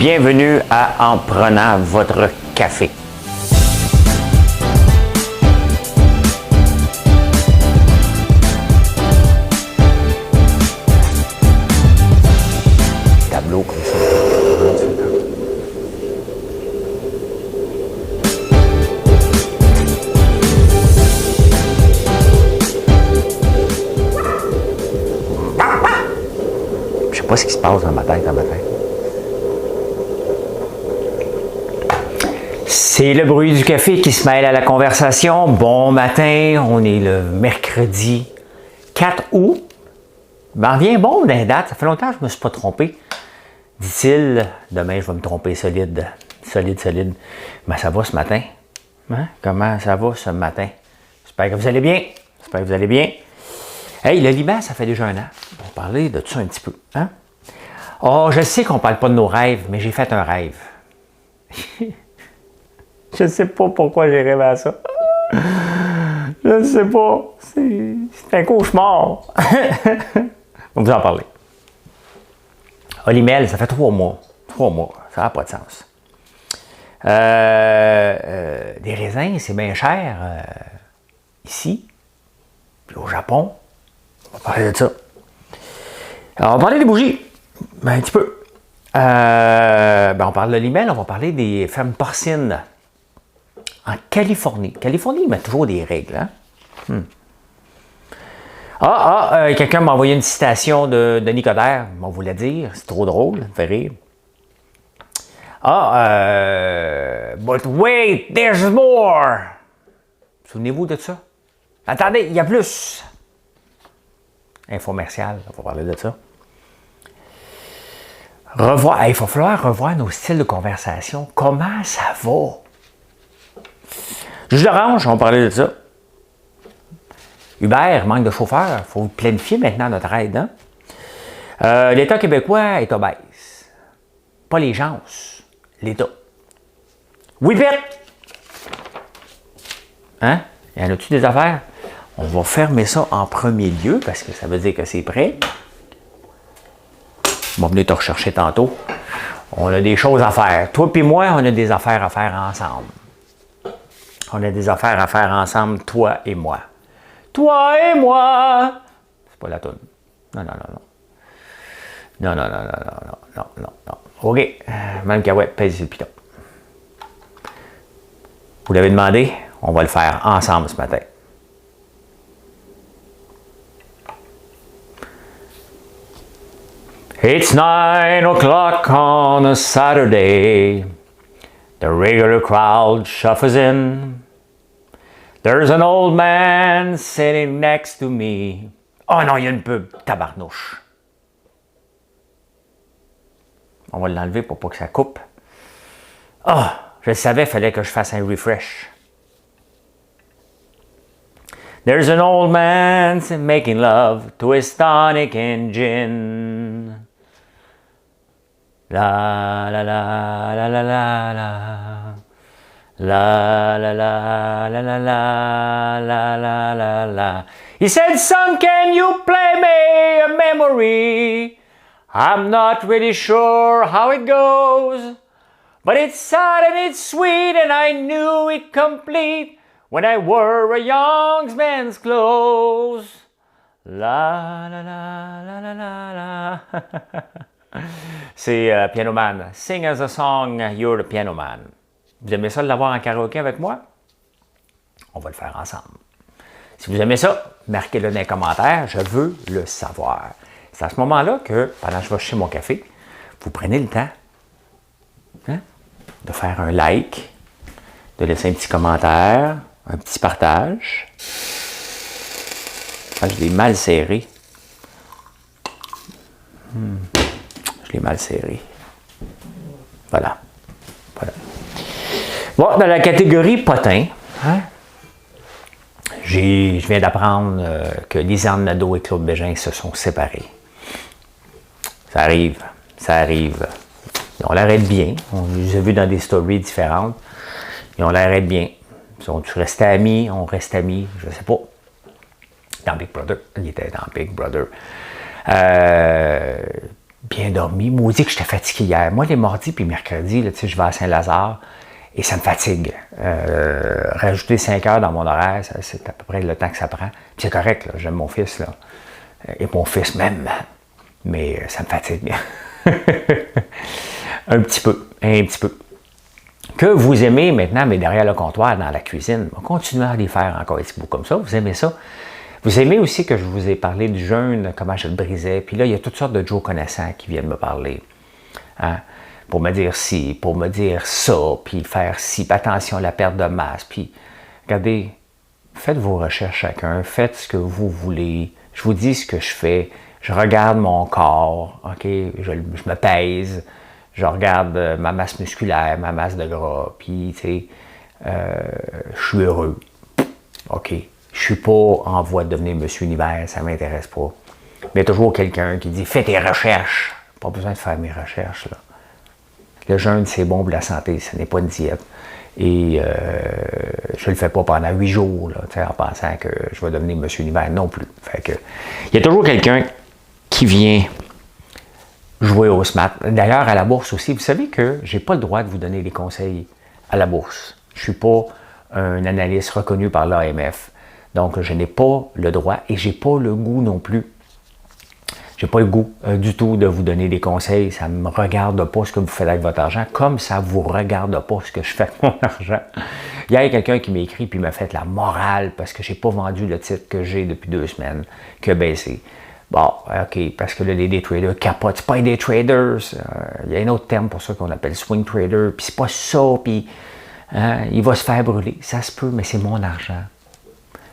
Bienvenue à En prenant votre café. Tableau comme ça. Je sais pas ce qui se passe dans ma tête, C'est le bruit du café qui se mêle à la conversation. Bon matin, on est le mercredi 4 août. Ben, revient bon dans les dates. Ça fait longtemps que je ne me suis pas trompé. Dit-il, demain je vais me tromper solide. Ben, ça va ce matin. Hein? Comment ça va ce matin? J'espère que vous allez bien. Hey, le Liban, ça fait déjà un an. On va parler de ça un petit peu. Hein? Oh, je sais qu'on ne parle pas de nos rêves, mais j'ai fait un rêve. Je ne sais pas pourquoi j'ai rêvé à ça. Je ne sais pas. C'est un cauchemar. On va vous en parler. Olimel, ça fait 3 mois. 3 mois. Ça n'a pas de sens. Des raisins, c'est bien cher ici. Puis au Japon. On va parler de ça. Alors, on va parler des bougies. Ben, un petit peu. On parle de l'Olimel, on va parler des fermes porcines. En Californie. Californie, ils mettent toujours des règles. Hein? Quelqu'un m'a envoyé une citation de Denis Coderre. On vous la dire. C'est trop drôle. Ça me fait rire. But wait, there's more. Souvenez-vous de ça? Attendez, il y a plus. Infomercial, on va parler de ça. Il va falloir revoir nos styles de conversation. Comment ça va? Jus d'orange, on va parler de ça. Uber, manque de chauffeurs. Il faut planifier maintenant notre aide. Hein? L'État québécois est obèse. Pas les gens, l'État. Oui, vite! Hein? Y en a-tu des affaires? On va fermer ça en premier lieu parce que ça veut dire que c'est prêt. On va venir te rechercher tantôt. On a des choses à faire. Toi et moi, on a des affaires à faire ensemble. Toi et moi. Toi et moi! C'est pas la toune. Non. OK. Même Cahouette, pèse sur le piton. Vous l'avez demandé, on va le faire ensemble ce matin. It's 9 o'clock on a Saturday. The regular crowd shuffles in. There's an old man sitting next to me. Oh non, il y a une pub. Tabarnouche. On va l'enlever pour pas que ça coupe. Je le savais, il fallait que je fasse un refresh. There's an old man making love to his tonic and gin. La la la la la la la. La la la la la la la la la la. He said, "Son, can you play me a memory? I'm not really sure how it goes, but it's sad and it's sweet, and I knew it complete when I wore a young man's clothes." La la la la la la la. C'est Piano Man. Sing us a song, you're the piano man. Vous aimez ça de l'avoir en karaoké avec moi? On va le faire ensemble. Si vous aimez ça, marquez-le dans les commentaires. Je veux le savoir. C'est à ce moment-là que, pendant que je vais chercher mon café, vous prenez le temps de faire un like, de laisser un petit commentaire, un petit partage. Je l'ai mal serré. Voilà. Bon, dans la catégorie potin, je viens d'apprendre que Lisanne Nadeau et Claude Bégin se sont séparés. Ça arrive. On l'arrête bien. On les a vus dans des stories différentes. Et on l'arrête bien. Ils sont restés amis, on reste amis, je ne sais pas. Dans Big Brother. Il était dans Big Brother. bien dormi. Maudit que j'étais fatigué hier. Moi, les mardis puis mercredis, là, je vais à Saint-Lazare et ça me fatigue. Rajouter 5 heures dans mon horaire, c'est à peu près le temps que ça prend. Puis c'est correct, là, j'aime mon fils, là, et mon fils même, mais ça me fatigue. Un petit peu. Que vous aimez maintenant, mais derrière le comptoir, dans la cuisine, continuez à les faire encore un petit bout comme ça. Vous aimez ça? Vous aimez aussi que je vous ai parlé du jeûne, comment je le brisais. Puis là, il y a toutes sortes de Joe connaissants qui viennent me parler. Hein? Pour me dire ci, pour me dire ça, puis faire ci, puis attention à la perte de masse. Puis, regardez, faites vos recherches chacun, faites ce que vous voulez. Je vous dis ce que je fais. Je regarde mon corps, OK? Je me pèse. Je regarde ma masse musculaire, ma masse de gras, puis, tu sais, je suis heureux. OK. Je suis pas en voie de devenir Monsieur Univers, ça m'intéresse pas. Mais il y a toujours quelqu'un qui dit « Fais tes recherches! » Pas besoin de faire mes recherches, là. Le jeûne, c'est bon pour la santé, ce n'est pas une diète. Et je le fais pas pendant 8 jours, là, en pensant que je vais devenir Monsieur Univers non plus. Fait que, il y a toujours quelqu'un qui vient jouer au SMAT. D'ailleurs, à la bourse aussi, vous savez que je n'ai pas le droit de vous donner des conseils à la bourse. Je ne suis pas un analyste reconnu par l'AMF. Donc, je n'ai pas le droit et je n'ai pas le goût non plus. Je n'ai pas le goût du tout de vous donner des conseils. Ça ne me regarde pas ce que vous faites avec votre argent, comme ça ne vous regarde pas ce que je fais avec mon argent. Il y a quelqu'un qui m'a écrit et m'a fait la morale parce que je n'ai pas vendu le titre que j'ai depuis 2 semaines, qui a baissé. Bon, OK, parce que là, les day traders capotent. C'est pas des traders. Il y a un autre terme pour ça qu'on appelle swing trader. Puis c'est pas ça, puis hein, il va se faire brûler. Ça se peut, mais c'est mon argent.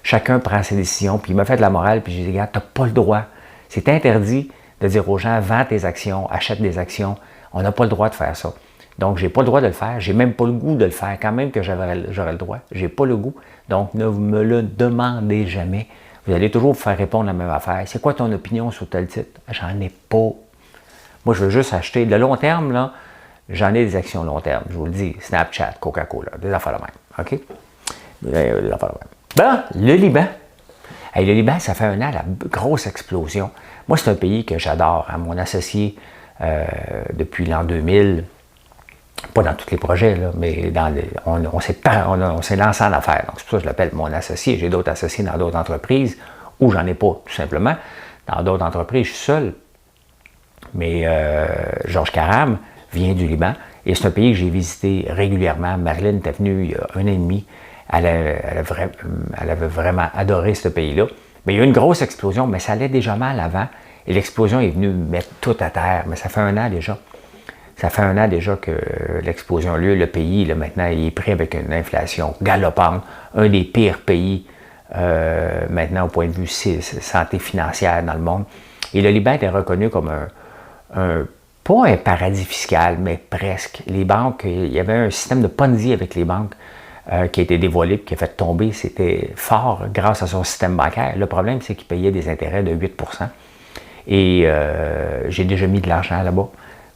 Chacun prend ses décisions, puis il m'a fait de la morale, puis j'ai dit, regarde, t'as pas le droit. C'est interdit de dire aux gens, vends tes actions, achète des actions. On n'a pas le droit de faire ça. Donc, j'ai pas le droit de le faire. J'ai même pas le goût de le faire, quand même que j'aurais le droit. J'ai pas le goût. Donc, ne me le demandez jamais. Vous allez toujours vous faire répondre la même affaire. C'est quoi ton opinion sur tel titre? J'en ai pas. Moi, je veux juste acheter. Le long terme, là, j'en ai des actions long terme. Je vous le dis. Snapchat, Coca-Cola, des affaires de même. OK? Des affaires de même. Bon, le Liban. Hey, le Liban, ça fait 1 an, la grosse explosion. Moi, c'est un pays que j'adore. Hein. Mon associé, depuis l'an 2000, pas dans tous les projets, là, mais on s'est lancé en affaires. Donc, c'est pour ça que je l'appelle mon associé. J'ai d'autres associés dans d'autres entreprises où j'en ai pas, tout simplement. Dans d'autres entreprises, je suis seul. Mais Georges Karam vient du Liban et c'est un pays que j'ai visité régulièrement. Marilyn était venue il y a 1 an et demi. Elle avait vraiment adoré ce pays-là. Mais il y a eu une grosse explosion, mais ça allait déjà mal avant. Et l'explosion est venue mettre tout à terre. Mais ça fait 1 an déjà. Ça fait 1 an déjà que l'explosion a lieu. Le pays, là, maintenant, il est pris avec une inflation galopante. Un des pires pays maintenant au point de vue santé financière dans le monde. Et le Liban était reconnu comme pas un paradis fiscal, mais presque. Les banques, il y avait un système de Ponzi avec les banques qui a été dévoilé et qui a fait tomber. C'était fort grâce à son système bancaire. Le problème, c'est qu'il payait des intérêts de 8 %. Et j'ai déjà mis de l'argent là-bas.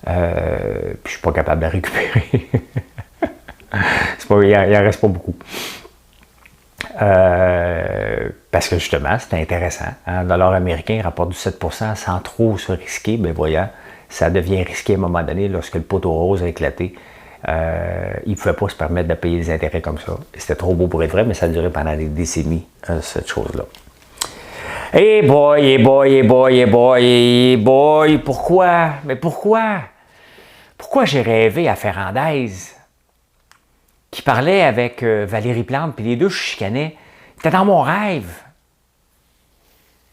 Puis je ne suis pas capable de récupérer. Il n'en reste pas beaucoup. Parce que justement, c'était intéressant. Hein? Le dollar américain rapporte du 7 % sans trop se risquer. Mais voyant, ça devient risqué à un moment donné lorsque le poteau rose a éclaté. Il ne pouvait pas se permettre de payer des intérêts comme ça. C'était trop beau pour être vrai, mais ça a duré pendant des décennies, cette chose-là. Eh boy, eh boy, eh boy, eh boy, eh boy, pourquoi? Mais pourquoi? Pourquoi j'ai rêvé à Ferrandaise, qui parlait avec Valérie Plante, puis les deux chicanaient? C'était dans mon rêve.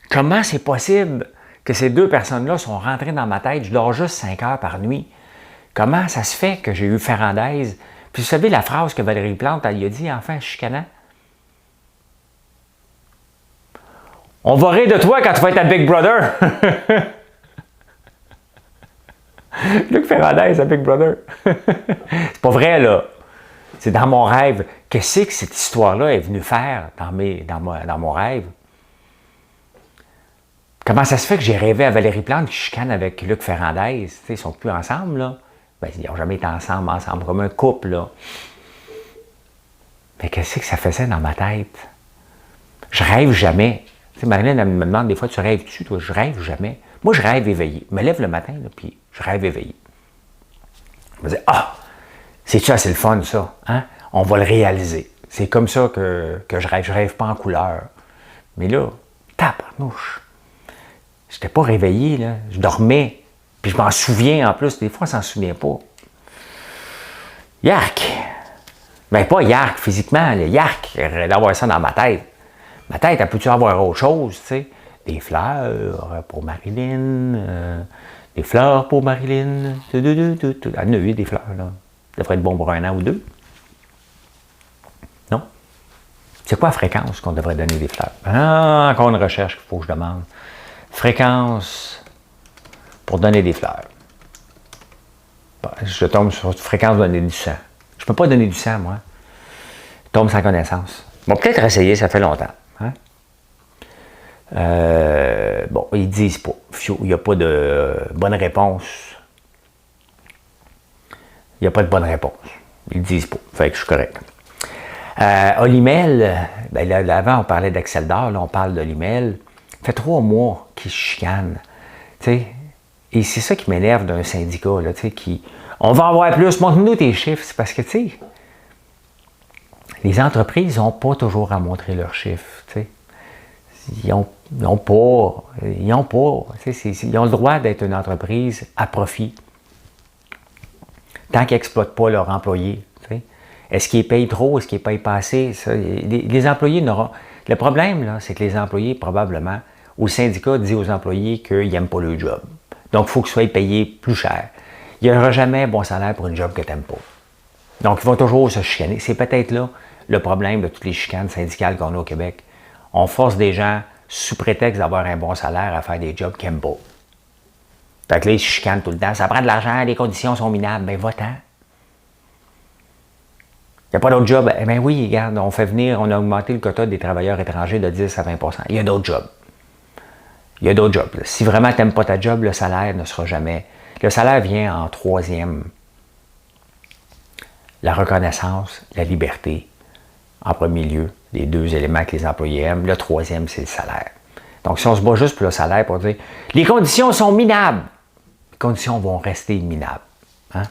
Comment c'est possible que ces deux personnes-là sont rentrées dans ma tête? Je dors juste 5 heures par nuit. Comment ça se fait que j'ai eu Ferrandaise? Puis vous savez la phrase que Valérie Plante, elle y a dit, enfin, chicanant? On va rire de toi quand tu vas être à Big Brother. Luc Ferrandaise à Big Brother. C'est pas vrai, là. C'est dans mon rêve. Qu'est-ce que cette histoire-là est venue faire dans mon rêve? Comment ça se fait que j'ai rêvé à Valérie Plante qui chicane avec Luc Ferrandaise? Ils ne sont plus ensemble, là. Ben, ils n'ont jamais été ensemble, comme un couple, là. Mais qu'est-ce que ça faisait dans ma tête? Je rêve jamais. Tu sais, Marilyn, elle me demande des fois, tu rêves-tu, toi? Je rêve jamais. Moi, je rêve éveillé. Je me lève le matin, là, puis je rêve éveillé. Je me dis, ah, c'est-tu assez le fun, ça? Hein? On va le réaliser. C'est comme ça que je rêve. Je rêve pas en couleur. Mais là, tabarnouche. Je n'étais pas réveillé, là. Je dormais. Puis je m'en souviens en plus. Des fois, on s'en souvient pas. Yark! Ben, pas yark physiquement, là. Yark, d'avoir ça dans ma tête. Ma tête, elle peut-tu avoir autre chose, tu sais? Des fleurs pour Marilyn, des fleurs pour Marilyn. Elle en a eu des fleurs, là. Ça devrait être bon pour 1 an ou 2. Non? C'est quoi la fréquence qu'on devrait donner des fleurs? Ah, encore une recherche qu'il faut que je demande. Fréquence pour donner des fleurs. Bon, je tombe sur fréquence de donner du sang. Je ne peux pas donner du sang, moi. Je tombe sans connaissance. Bon, peut-être essayer, ça fait longtemps. Hein? Bon, ils disent pas. Il n'y a pas de bonne réponse. Il n'y a pas de bonne réponse. Ils disent pas. Fait que je suis correct. Olimel, ben là, avant on parlait d'Axel d'Or, là on parle d'Olimel. Ça fait 3 mois qu'il chicane. T'sais, et c'est ça qui m'énerve d'un syndicat, là, qui. On va en avoir plus, montre-nous tes chiffres. C'est parce que, tu sais, les entreprises n'ont pas toujours à montrer leurs chiffres. T'sais. Ils n'ont pas. Ils ont le droit d'être une entreprise à profit. Tant qu'ils n'exploitent pas leurs employés. T'sais. Est-ce qu'ils payent trop? Est-ce qu'ils payent pas assez? Ça, les employés n'auront. Le problème, là, c'est que les employés, probablement, ou le syndicat dit aux employés qu'ils n'aiment pas le job. Donc, il faut qu'ils soient payés plus cher. Il n'y aura jamais un bon salaire pour une job que tu n'aimes pas. Donc, ils vont toujours se chicaner. C'est peut-être là le problème de toutes les chicanes syndicales qu'on a au Québec. On force des gens, sous prétexte d'avoir un bon salaire, à faire des jobs qu'ils n'aiment pas. Fait que là, ils se chicanent tout le temps. Ça prend de l'argent, les conditions sont minables. Ben, va-t'en. Il n'y a pas d'autres jobs. Eh bien oui, regarde, on a augmenté le quota des travailleurs étrangers de 10 à 20 %. Il y a d'autres jobs. Il y a d'autres jobs. Là. Si vraiment tu n'aimes pas ta job, le salaire ne sera jamais. Le salaire vient en 3e. La reconnaissance, la liberté, en premier lieu, les 2 éléments que les employés aiment. Le 3e, c'est le salaire. Donc, si on se bat juste pour le salaire pour dire les conditions sont minables, les conditions vont rester minables. Hein?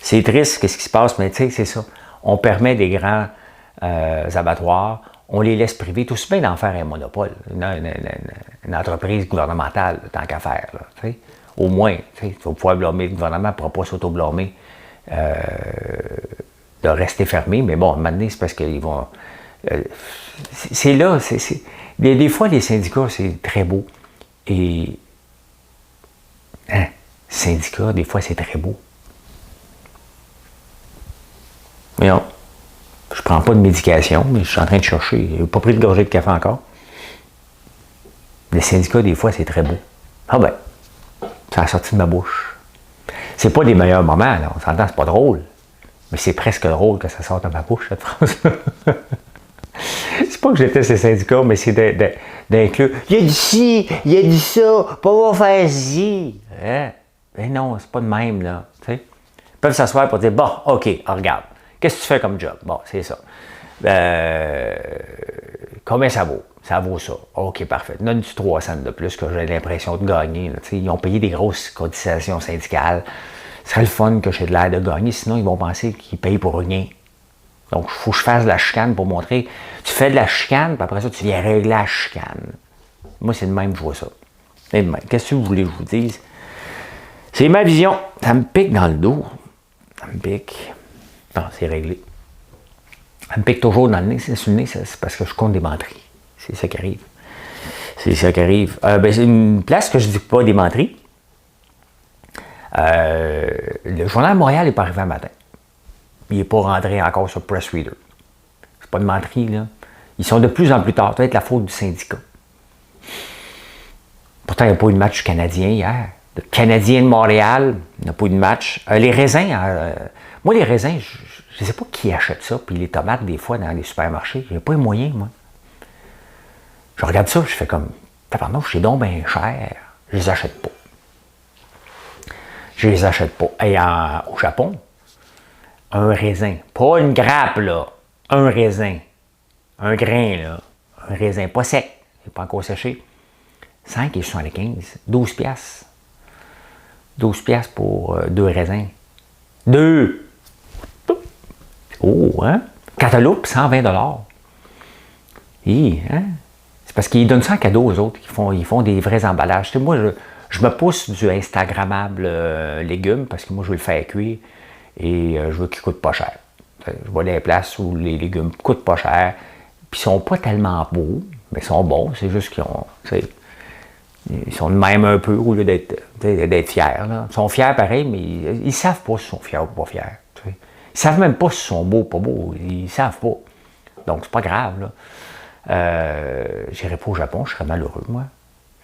C'est triste, qu'est-ce qui se passe, mais tu sais, c'est ça. On permet des grands abattoirs, on les laisse privés, tout aussi bien d'en faire un monopole, une entreprise gouvernementale, tant qu'à faire. Là, au moins, il faut pouvoir blâmer le gouvernement, ne pourra pas s'auto-blâmer de rester fermé, mais bon, maintenant, c'est parce qu'ils vont... c'est là, des fois, les syndicats, c'est très beau. Et... Hein, syndicats, des fois, c'est très beau. Mais non, je prends pas de médication, mais je suis en train de chercher. Je n'ai pas pris de gorgée de café encore. Les syndicats, des fois, c'est très beau. Ah ben, ça a sorti de ma bouche. C'est pas des meilleurs moments, là. On s'entend, c'est pas drôle. Mais c'est presque drôle que ça sorte de ma bouche, cette phrase-là. C'est pas que j'étais ces syndicats, mais c'est d'inclure. Il a dit ci, il a dit ça, pas faire ci. Hein? Ben non, c'est pas de même, là. T'sais? Ils peuvent s'asseoir pour dire, bon, OK, regarde. Qu'est-ce que tu fais comme job? Bon, c'est ça. Combien ça vaut? Ça vaut ça. OK, parfait. Donne-tu 3 cents de plus que j'ai l'impression de gagner. Là, ils ont payé des grosses cotisations syndicales. Ce serait le fun que j'ai de l'air de gagner, sinon ils vont penser qu'ils payent pour rien. Donc, il faut que je fasse de la chicane pour montrer. Tu fais de la chicane, puis après ça, tu viens régler la chicane. Moi, c'est de même que je vois ça. C'est de même. Qu'est-ce que vous voulez que je vous dise? C'est ma vision. Ça me pique dans le dos. Ça me pique. Non, c'est réglé. Ça me pique toujours dans le nez. C'est sur le nez, c'est parce que je compte des menteries. C'est ça qui arrive. C'est ça qui arrive. Ben, c'est une place que je ne dis pas des menteries. Le Journal de Montréal n'est pas arrivé un matin. Il n'est pas rentré encore sur Press Reader. C'est pas de menterie, là. Ils sont de plus en plus tard. Peut-être la faute du syndicat. Pourtant, il n'y a pas eu de match canadien hier. Le Canadien de Montréal n'a pas eu de match. Les raisins, moi, les raisins, je ne sais pas qui achète ça. Puis les tomates, des fois, dans les supermarchés, j'ai pas les moyens, moi. Je regarde ça, je fais comme, pardon, c'est donc bien cher. Je les achète pas. Je les achète pas. Et au Japon, un raisin, pas une grappe, là, un raisin, un grain, là, un raisin pas sec, il n'est pas encore séché, 5,75. 12 piastres. 12 piastres pour 2 raisins. 2! Oh, hein? Cantaloupe, 120 $. Hein? C'est parce qu'ils donnent ça en cadeau aux autres. Ils font des vrais emballages. Tu sais, moi, je me pousse du Instagrammable légumes parce que moi, je veux le faire cuire et je veux qu'il ne coûte pas cher. Je vois les places où les légumes ne coûtent pas cher, puis ils sont pas tellement beaux, mais ils sont bons. C'est juste qu'ils ont. Ils sont de même un peu au lieu d'être fiers. Là. Ils sont fiers pareil, mais ils ne savent pas s'ils sont fiers ou pas fiers. Ils ne savent même pas s'ils sont beaux ou pas beaux. Ils ne savent pas. Donc, c'est pas grave. Là. J'irai pas au Japon, je serais malheureux, moi.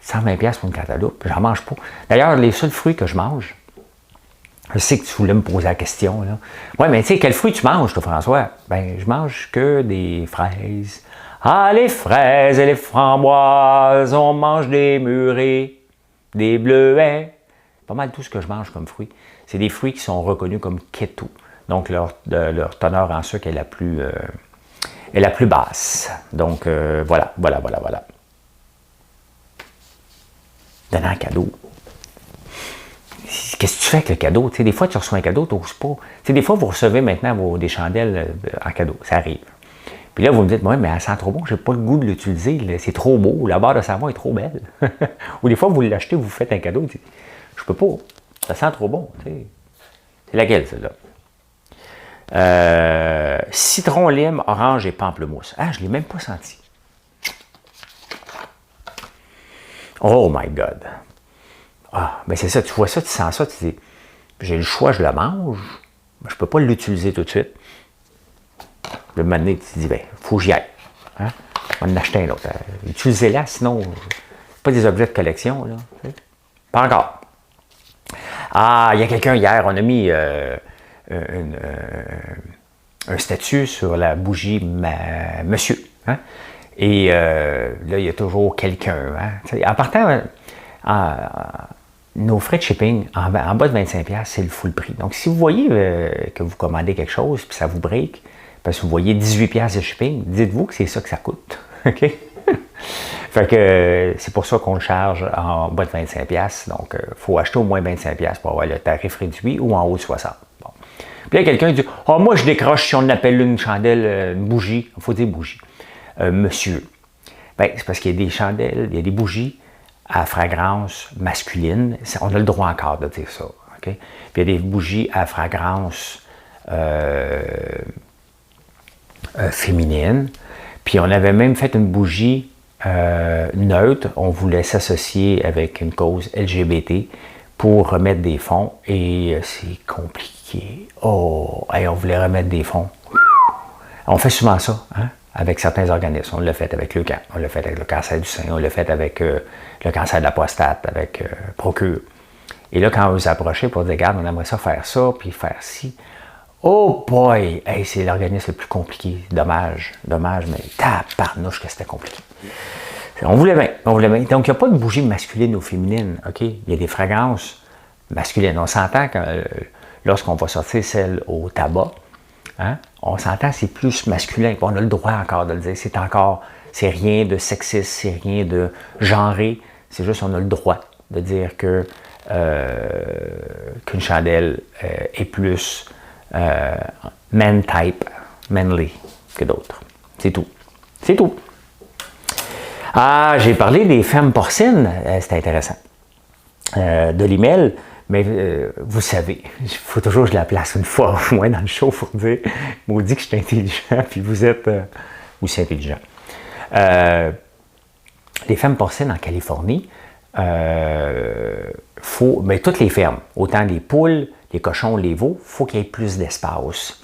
120$ pour une cantaloupe, j'en mange pas. D'ailleurs, les seuls fruits que je mange, je sais que tu voulais me poser la question, là. Ouais, mais tu sais, quels fruits tu manges, toi, François? Ben, je mange que des fraises. Ah, les fraises et les framboises, on mange des mûrets, des bleuets. Pas mal tout ce que je mange comme fruits. C'est des fruits qui sont reconnus comme keto. Donc, leur teneur en sucre est la plus basse. Donc, voilà. Donner un cadeau. Qu'est-ce que tu fais avec le cadeau? Tu sais, des fois, tu reçois un cadeau, tu n'oses pas. Tu sais, des fois, vous recevez maintenant des chandelles en cadeau. Ça arrive. Puis là, vous me dites, ouais, mais elle sent trop bon, j'ai pas le goût de l'utiliser. C'est trop beau, la barre de savon est trop belle. Ou des fois, vous l'achetez, vous faites un cadeau. Tu sais, je peux pas. Ça sent trop bon. Tu sais. C'est laquelle, celle-là? Citron, lime, orange et pamplemousse. Ah, je ne l'ai même pas senti. Oh my God! Ah, ben c'est ça, tu vois ça, tu sens ça, tu dis, j'ai le choix, je le mange, mais je ne peux pas l'utiliser tout de suite. Le moment donné, tu te dis, ben, il faut que j'y aille. Hein? On va en acheter un autre. Utilisez-la, sinon, pas des objets de collection, là. Pas encore. Ah, il y a quelqu'un hier, on a mis un statut sur la bougie Monsieur. Hein? Et là, il y a toujours quelqu'un. Hein? En partant, nos frais de shipping, en bas de 25$, c'est le full prix. Donc, si vous voyez que vous commandez quelque chose puis ça vous break, parce que vous voyez 18$ de shipping, dites-vous que c'est ça que ça coûte. OK? Fait que c'est pour ça qu'on le charge en bas de 25$. Donc, il faut acheter au moins 25$ pour avoir le tarif réduit ou en haut de 60$. Bon. Puis là, quelqu'un dit, « Ah, moi, je décroche si on appelle une chandelle, une bougie. » Il faut dire bougie. Monsieur. Ben, c'est parce qu'il y a des chandelles, il y a des bougies à fragrance masculine. On a le droit encore de dire ça. Okay? Puis il y a des bougies à fragrance féminine. Puis on avait même fait une bougie neutre. On voulait s'associer avec une cause LGBT pour remettre des fonds. Et c'est compliqué. Oh, hey, on voulait remettre des fonds. On fait souvent ça, hein? Avec certains organismes. On l'a fait avec le CAN, on l'a fait avec le cancer du sein, on l'a fait avec le cancer de la prostate, avec Procure. Et là, quand on vous approchez pour dire, regarde, on aimerait ça, puis faire ci. Oh boy! Hey, c'est l'organisme le plus compliqué. Dommage, mais tabarnouche que c'était compliqué. On voulait bien. Donc, il n'y a pas de bougie masculine ou féminine, OK? Il y a des fragrances masculines. On s'entend que lorsqu'on va sortir celle au tabac, hein? On s'entend, c'est plus masculin. On a le droit encore de le dire. C'est rien de sexiste, c'est rien de genré. C'est juste, on a le droit de dire que qu'une chandelle est plus man type, manly que d'autres. C'est tout. C'est tout. Ah, j'ai parlé des femmes porcines. C'était intéressant. De l'email. Mais vous savez, il faut toujours que je la place une fois au moins dans le show pour dire « Maudit que je suis intelligent, puis vous êtes aussi intelligent. » Les fermes porcines en Californie, mais toutes les fermes, autant les poules, les cochons, les veaux, il faut qu'il y ait plus d'espace.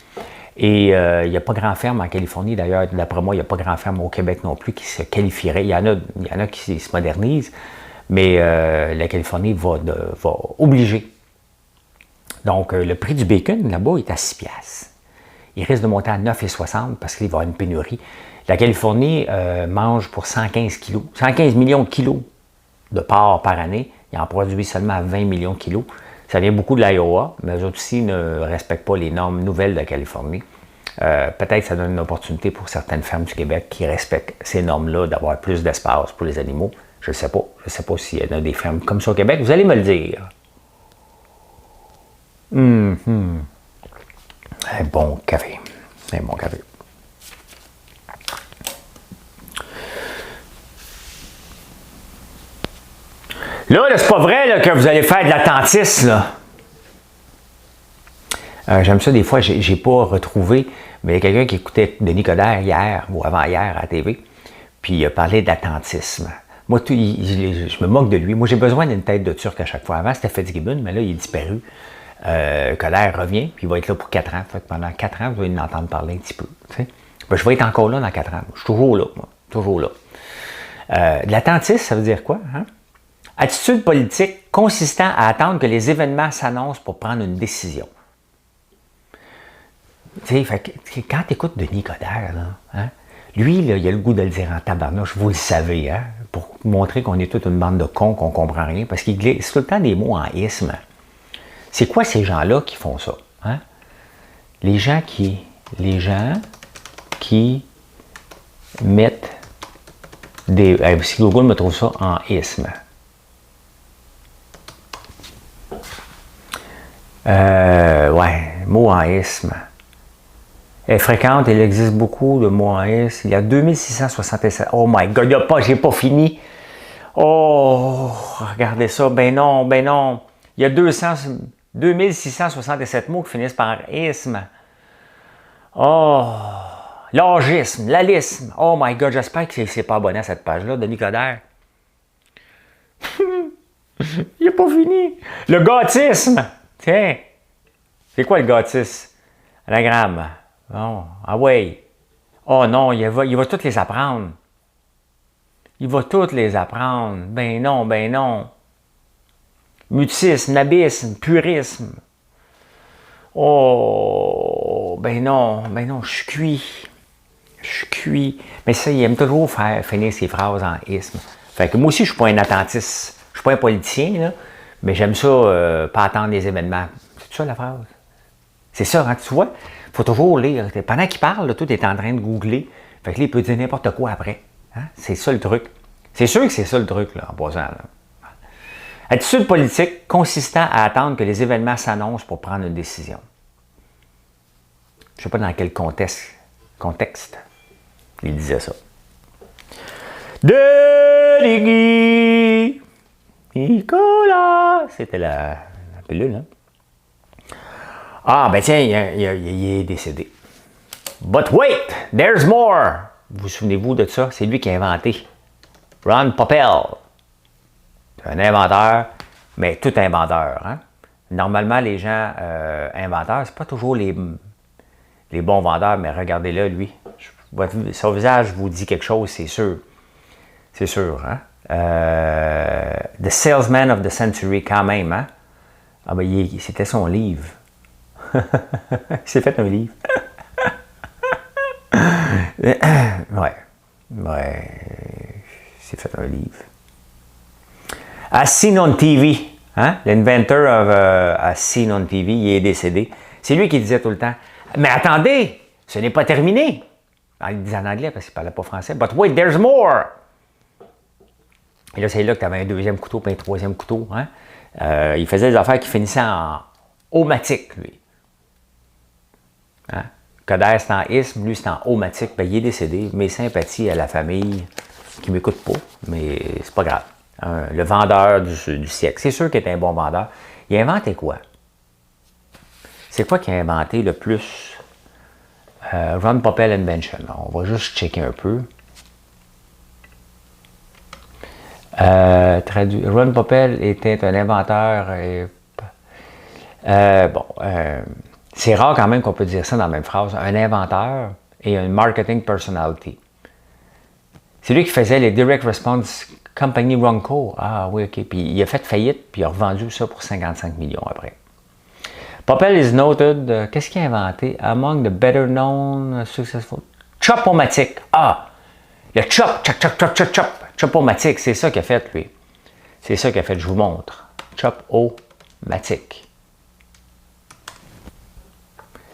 Et il n'y a pas grand ferme en Californie, d'ailleurs, d'après moi, il n'y a pas grand ferme au Québec non plus qui se qualifierait. Il y en a qui se modernisent. Mais la Californie va obliger. Donc, le prix du bacon, là-bas, est à 6$. Il risque de monter à 9,60$ parce qu'il va y avoir une pénurie. La Californie mange pour 115 millions de kilos de porc par année. Il en produit seulement 20 millions de kilos. Ça vient beaucoup de l'Iowa, mais eux autres aussi ne respectent pas les normes nouvelles de la Californie. Peut-être que ça donne une opportunité pour certaines fermes du Québec qui respectent ces normes-là d'avoir plus d'espace pour les animaux. Je ne sais pas. Je ne sais pas s'il y en a des fermes comme ça au Québec. Vous allez me le dire. Un bon café. Un bon café. Là, c'est pas vrai là, que vous allez faire de l'attentisme, là. J'aime ça, des fois, j'ai pas retrouvé, mais il y a quelqu'un qui écoutait Denis Coderre hier ou avant-hier à la TV, puis il a parlé d'attentisme. Moi, je me moque de lui. Moi, j'ai besoin d'une tête de Turc à chaque fois. Avant, c'était Fitzgibbon, mais là, il est disparu. Coderre revient, puis il va être là pour 4 ans. Fait que pendant 4 ans, vous allez l'entendre parler un petit peu. Ben, je vais être encore là dans 4 ans. Je suis toujours là, moi. Toujours là. De l'attentisme, ça veut dire quoi? Hein? Attitude politique consistant à attendre que les événements s'annoncent pour prendre une décision. Tu sais, quand tu écoutes Denis Coderre, là, hein, lui, là, il a le goût de le dire en tabarnouche, vous le savez, hein, pour montrer qu'on est toute une bande de cons, qu'on ne comprend rien, parce qu'il glisse tout le temps des mots en isme. C'est quoi ces gens-là qui font ça? Hein? Les gens qui mettent des... si Google me trouve ça en isme. Ouais, mot en isme. Elle est fréquente, il existe beaucoup de mots en isme. Il y a 2667. Oh my God, j'ai pas fini. Oh, regardez ça. Ben non. Il y a 2667 mots qui finissent par isme. Oh, l'agisme, l'alisme. Oh my God, j'espère que c'est pas abonné à cette page-là, Denis Coderre. Il n'est pas fini. Le gothisme. Tiens, c'est quoi le gothisme? Anagramme. Bon, ah ouais. Oh non, il va toutes les apprendre. Il va toutes les apprendre. Ben non. Mutisme, nabisme, purisme. Oh, ben non, je suis cuit. Mais ça, il aime toujours faire finir ses phrases en isme. Fait que moi aussi, je suis pas un attentiste. Je suis pas un politicien, là, mais j'aime ça, pas attendre les événements. C'est ça la phrase? C'est ça, hein, tu vois? Il faut toujours lire. Pendant qu'il parle, là, tout est en train de googler. Fait que là, il peut dire n'importe quoi après. Hein? C'est ça le truc. C'est sûr que c'est ça le truc, là, en passant. Là. Attitude politique consistant à attendre que les événements s'annoncent pour prendre une décision. Je ne sais pas dans quel contexte il disait ça. Denis Nicolas! C'était la pilule, hein? Ah, ben tiens, il est décédé. But wait, there's more! Vous souvenez-vous de ça? C'est lui qui a inventé. Ron Popeil. C'est un inventeur, mais tout inventeur. Hein? Normalement, les gens inventeurs, c'est pas toujours les bons vendeurs, mais regardez-le, lui. Son visage vous dit quelque chose, c'est sûr. C'est sûr. Hein? The Salesman of the Century, quand même. Hein? Ah ben, c'était son livre. Il s'est fait un livre. Ouais. Il s'est fait un livre. As Seen on TV, hein? L'inventor of As Seen on TV, il est décédé. C'est lui qui disait tout le temps, mais attendez, ce n'est pas terminé. Alors, il disait en anglais parce qu'il ne parlait pas français. But wait, there's more. Et là, c'est là que tu avais un deuxième couteau puis un troisième couteau. Hein? Il faisait des affaires qui finissaient en omatique, lui. Hein? Coderre, c'est en isme, lui, c'est en omatique. Ben, il est décédé. Mes sympathies à la famille qui ne m'écoute pas, mais c'est pas grave. Le vendeur du siècle. C'est sûr qu'il était un bon vendeur. Il a inventé quoi? C'est quoi qu'il a inventé le plus? Ron Popeil Invention. On va juste checker un peu. Ron Popeil était un inventeur. C'est rare quand même qu'on peut dire ça dans la même phrase. Un inventeur et un marketing personality. C'est lui qui faisait les Direct Response Company Ronco. Ah oui, OK. Puis il a fait faillite, puis il a revendu ça pour 55 millions après. Popeil is noted. Qu'est-ce qu'il a inventé? Among the better known successful. Chop-O-Matic. Ah! Le chop, chop. Chop-O-Matic, c'est ça qu'il a fait, lui. C'est ça qu'il a fait, je vous montre. Chop-O-Matic.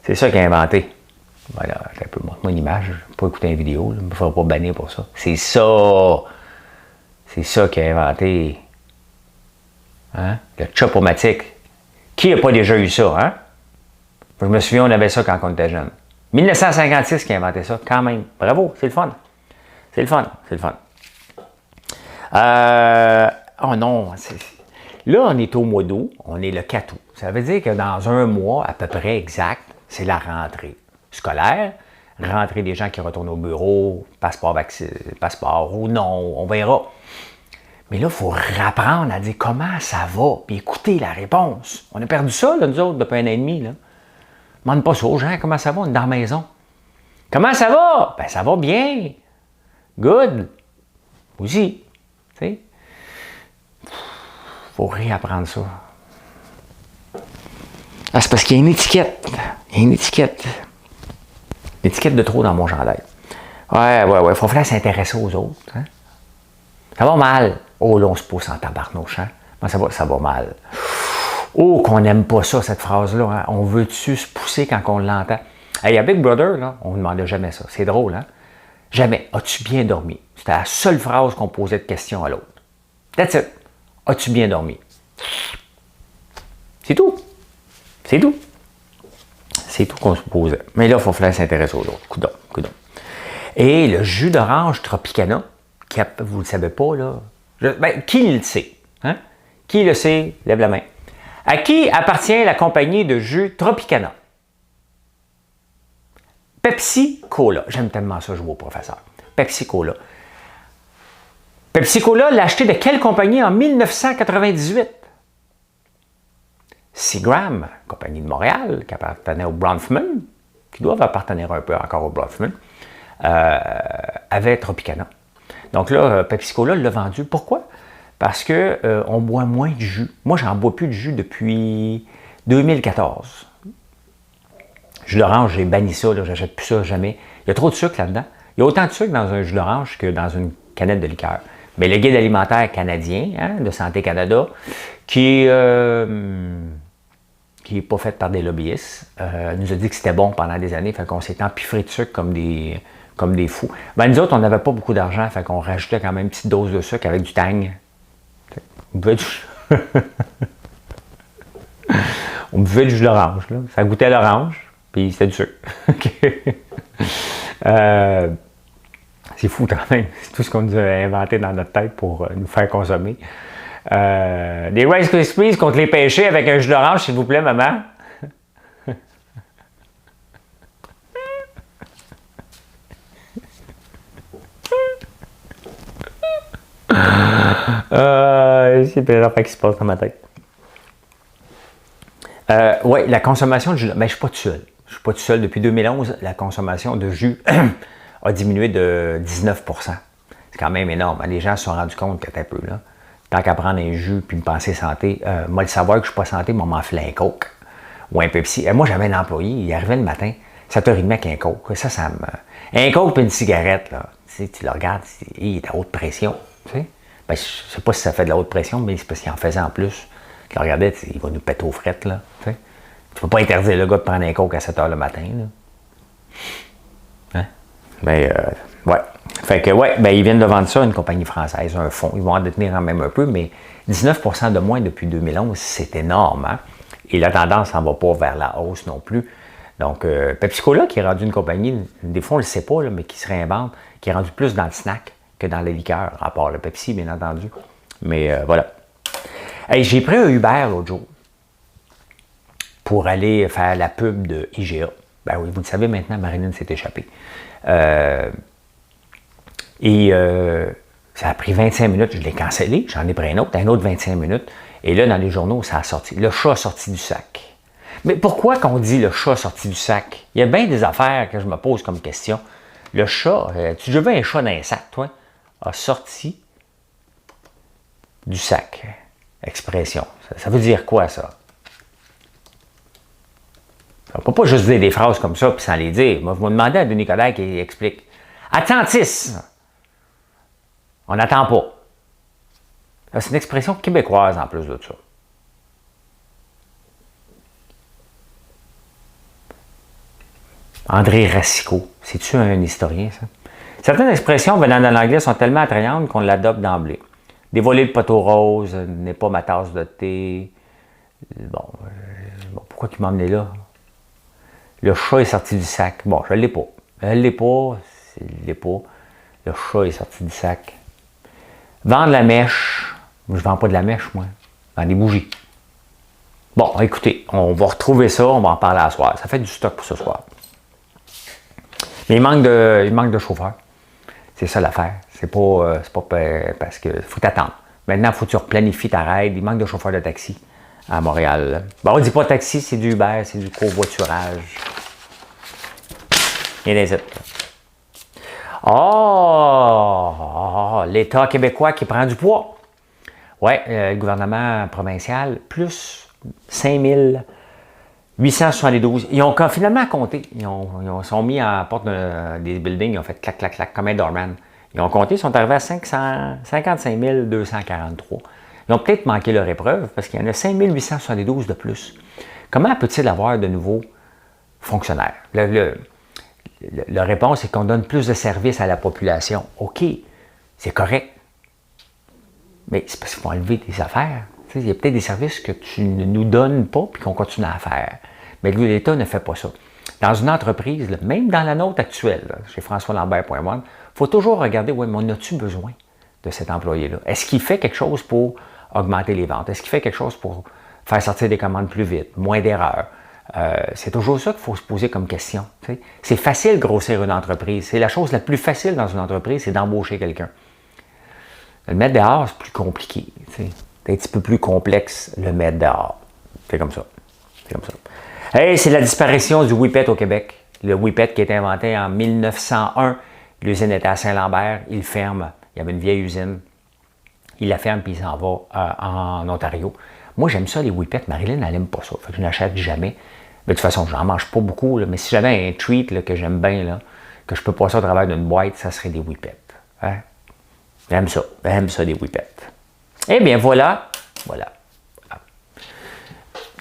C'est ça qu'il a inventé. Voilà, un peu, montre-moi une image. Je ne vais pas écouter une vidéo, je ne me ferai pas bannir pour ça. C'est ça! C'est ça qui a inventé hein, le Chop-O-Matic. Qui n'a pas déjà eu ça, hein? Je me souviens, on avait ça quand on était jeune. 1956 qui a inventé ça, quand même. Bravo, c'est le fun. C'est le fun, c'est le fun. Oh non, là, on est au mois d'août, on est le 4 août. Ça veut dire que dans un mois, à peu près exact, c'est la rentrée scolaire, rentrée des gens qui retournent au bureau, passeport ou non, on verra. Mais là, il faut rapprendre à dire comment ça va, puis écouter la réponse. On a perdu ça, là, nous autres, depuis 1 an et demi. Là. Demande pas ça aux gens, comment ça va, on est dans la maison. Comment ça va? Ben, ça va bien. Good. Aussi. Tu sais. Faut réapprendre ça. Ah, c'est parce qu'il y a une étiquette. Il y a une étiquette. Une étiquette de trop dans mon chandail. Ouais. Faut falloir s'intéresser aux autres. Hein? Ça va mal. Oh, là, on se pousse en tabarnouche. Hein? Ça va mal. Oh, qu'on n'aime pas ça, cette phrase-là. Hein? On veut-tu se pousser quand on l'entend? Hey, à Big Brother, là, on ne demandait jamais ça. C'est drôle, hein? Jamais. As-tu bien dormi? C'était la seule phrase qu'on posait de question à l'autre. That's it. As-tu bien dormi? C'est tout. C'est tout. C'est tout qu'on se posait. Mais là, il faut falloir s'intéresser aux autres. Coudon. Et le jus d'orange Tropicana, qui, vous ne le savez pas, là. Qui le sait? Hein? Qui le sait? Lève la main. À qui appartient la compagnie de jus Tropicana? Pepsi Cola. J'aime tellement ça jouer au professeur. Pepsi Cola. Pepsi Cola l'a acheté de quelle compagnie en 1998? Seagram, compagnie de Montréal, qui appartenait au Bronfman, qui doivent appartenir un peu encore au Bronfman, avait Tropicana. Donc là, Pepsi Cola l'a vendu. Pourquoi? Parce qu'on boit moins de jus. Moi, j'en bois plus de jus depuis 2014. Jus d'orange, j'ai banni ça, j'achète plus ça jamais. Il y a trop de sucre là-dedans. Il y a autant de sucre dans un jus d'orange que dans une canette de liqueur. Mais le guide alimentaire canadien, hein, de Santé Canada, qui n'est pas fait par des lobbyistes, nous a dit que c'était bon pendant des années, fait qu'on s'est empiffré de sucre comme des fous. Ben, nous autres, on n'avait pas beaucoup d'argent, fait qu'on rajoutait quand même une petite dose de sucre avec du tang. On buvait du jus d'orange, là. Ça goûtait l'orange, puis c'était du sucre. C'est fou quand même, c'est tout ce qu'on nous a inventé dans notre tête pour nous faire consommer. Des Rice Krispies contre les pêchés avec un jus d'orange, s'il vous plaît, maman. C'est plein d'affaires qui se passent dans ma tête. Oui, la consommation de jus. Mais je ne suis pas tout seul. Je ne suis pas tout seul. Depuis 2011, la consommation de jus a diminué de 19 %. C'est quand même énorme. Les gens se sont rendus compte que t'es un peu là. Tant qu'à prendre un jus puis me penser santé, moi, le savoir que je ne suis pas santé, moi, m'en fait un Coke ou un Pepsi. Moi, j'avais un employé, il arrivait le matin, 7h30 avec un Coke. Ça me. Un Coke puis une cigarette, là. Tu le regardes, il est à haute pression. Tu sais? Ben, je ne sais pas si ça fait de la haute pression, mais c'est parce qu'il en faisait en plus. Tu le regardais, il va nous péter aux frettes, là. Tu ne peux pas interdire le gars de prendre un Coke à 7h le matin, là. Hein? Ben, ouais. Fait que, ouais, ben, ils viennent de vendre ça à une compagnie française, un fonds. Ils vont en détenir quand même un peu, mais 19 % de moins depuis 2011, c'est énorme, hein? Et la tendance n'en va pas vers la hausse non plus. Donc, Pepsi Cola, qui est rendu une compagnie, des fois on ne le sait pas, là, mais qui se réinvente, qui est rendu plus dans le snack que dans les liqueurs, à part le Pepsi, bien entendu. Mais voilà. Hey, j'ai pris un Uber l'autre jour pour aller faire la pub de IGA. Ben oui, vous le savez maintenant, Marilyn s'est échappée. Ça a pris 25 minutes, je l'ai cancellé, j'en ai pris un autre 25 minutes. Et là, dans les journaux, ça a sorti. Le chat a sorti du sac. Mais pourquoi qu'on dit le chat sorti du sac? Il y a bien des affaires que je me pose comme question. Le chat, tu déjà vu un chat dans un sac, toi? A sorti du sac. Expression. Ça veut dire quoi, ça? On ne peut pas juste dire des phrases comme ça puis sans les dire. Moi, je vais demander à Denis Coderre qui explique. Attentisme! On n'attend pas. C'est une expression québécoise en plus de ça. André Racicot, c'est-tu un historien, ça? Certaines expressions venant de l'anglais sont tellement attrayantes qu'on l'adopte d'emblée. Dévoiler le poteau rose n'est pas ma tasse de thé. Bon, pourquoi il m'a emmené là? Le chat est sorti du sac. Bon, je ne l'ai pas. Je ne l'ai pas. Le chat est sorti du sac. Vendre la mèche. Je ne vends pas de la mèche, moi. Je vends des bougies. Bon, écoutez, on va retrouver ça, on va en parler à soir. Ça fait du stock pour ce soir. Mais il manque de chauffeurs. C'est ça l'affaire. C'est pas parce que faut t'attendre. Maintenant, il faut que tu replanifies ta ride. Il manque de chauffeurs de taxi à Montréal. Bon, on ne dit pas taxi, c'est du Uber, c'est du covoiturage. Et des autres. Oh, l'État québécois qui prend du poids. Oui, le gouvernement provincial, plus 5872. Ils ont finalement compté. Ils sont mis à la porte des buildings, ils ont fait clac, clac, clac, comme un doorman. Ils ont compté, ils sont arrivés à 55 243. Ils ont peut-être manqué leur épreuve parce qu'il y en a 5872 de plus. Comment peut-il avoir de nouveaux fonctionnaires? La réponse est qu'on donne plus de services à la population. OK, c'est correct. Mais c'est parce qu'il faut enlever des affaires. Tu sais, il y a peut-être des services que tu ne nous donnes pas et qu'on continue à faire. Mais l'État ne fait pas ça. Dans une entreprise, là, même dans la nôtre actuelle, là, chez François Lambert.1, il faut toujours regarder, oui, mais on a-tu besoin de cet employé-là? Est-ce qu'il fait quelque chose pour augmenter les ventes? Est-ce qu'il fait quelque chose pour faire sortir des commandes plus vite, moins d'erreurs? C'est toujours ça qu'il faut se poser comme question. Tu sais. C'est facile de grossir une entreprise. C'est la chose la plus facile dans une entreprise, c'est d'embaucher quelqu'un. Le mettre dehors, c'est plus compliqué. Tu sais. C'est un petit peu plus complexe, le mettre dehors. C'est comme ça. C'est comme ça. Hey, c'est la disparition du Whippet au Québec. Le Whippet qui a été inventé en 1901. L'usine était à Saint-Lambert. Il ferme. Il y avait une vieille usine. Il la ferme puis il s'en va en Ontario. Moi, j'aime ça, les Whippets. Marilyn, elle n'aime pas ça. Fait que je n'achète jamais. Mais de toute façon, je n'en mange pas beaucoup. Là. Mais si j'avais un treat là, que j'aime bien, là, que je peux passer au travers d'une boîte, ça serait des Whippets. Hein? J'aime ça. J'aime ça, des Whippets. Eh bien, voilà.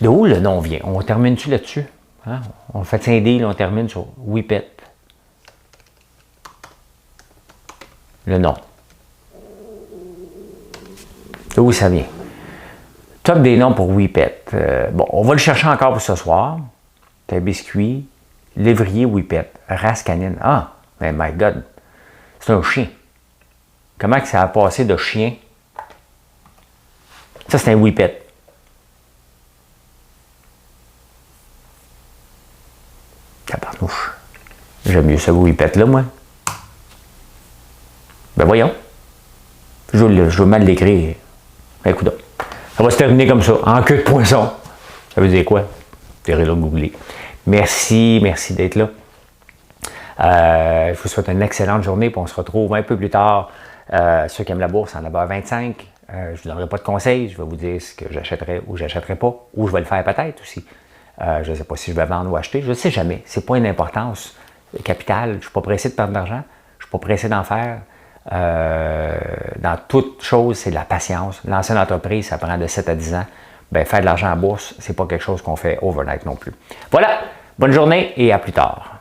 De où le nom vient? On termine-tu là-dessus? Hein? On fait un deal, on termine sur Whippet. Le nom. De où ça vient? Top des noms pour Whippet. Bon, on va le chercher encore pour ce soir. C'est un biscuit. Lévrier Whippet. Race canine. Ah, mais my God. C'est un chien. Comment que ça a passé de chien? Ça, c'est un Whippet. Tabarnouche. J'aime mieux ce Whippet-là, moi. Ben voyons. Je veux mal l'écrire. Ben, écoute, ça va se terminer comme ça, en queue de poisson. Ça veut dire quoi? Vous irez là googler. Merci d'être là. Je vous souhaite une excellente journée, puis on se retrouve un peu plus tard. Ceux qui aiment la bourse, en 9h25. Je ne vous donnerai pas de conseils, je vais vous dire ce que j'achèterai ou j'achèterai pas, ou je vais le faire peut-être aussi. Je ne sais pas si je vais vendre ou acheter, je ne sais jamais. Ce n'est pas une importance capitale. Je ne suis pas pressé de perdre de l'argent, je ne suis pas pressé d'en faire. Dans toute chose, c'est de la patience. Lancer une entreprise, ça prend de 7 à 10 ans. Bien, faire de l'argent en bourse, ce n'est pas quelque chose qu'on fait overnight non plus. Voilà, bonne journée et à plus tard.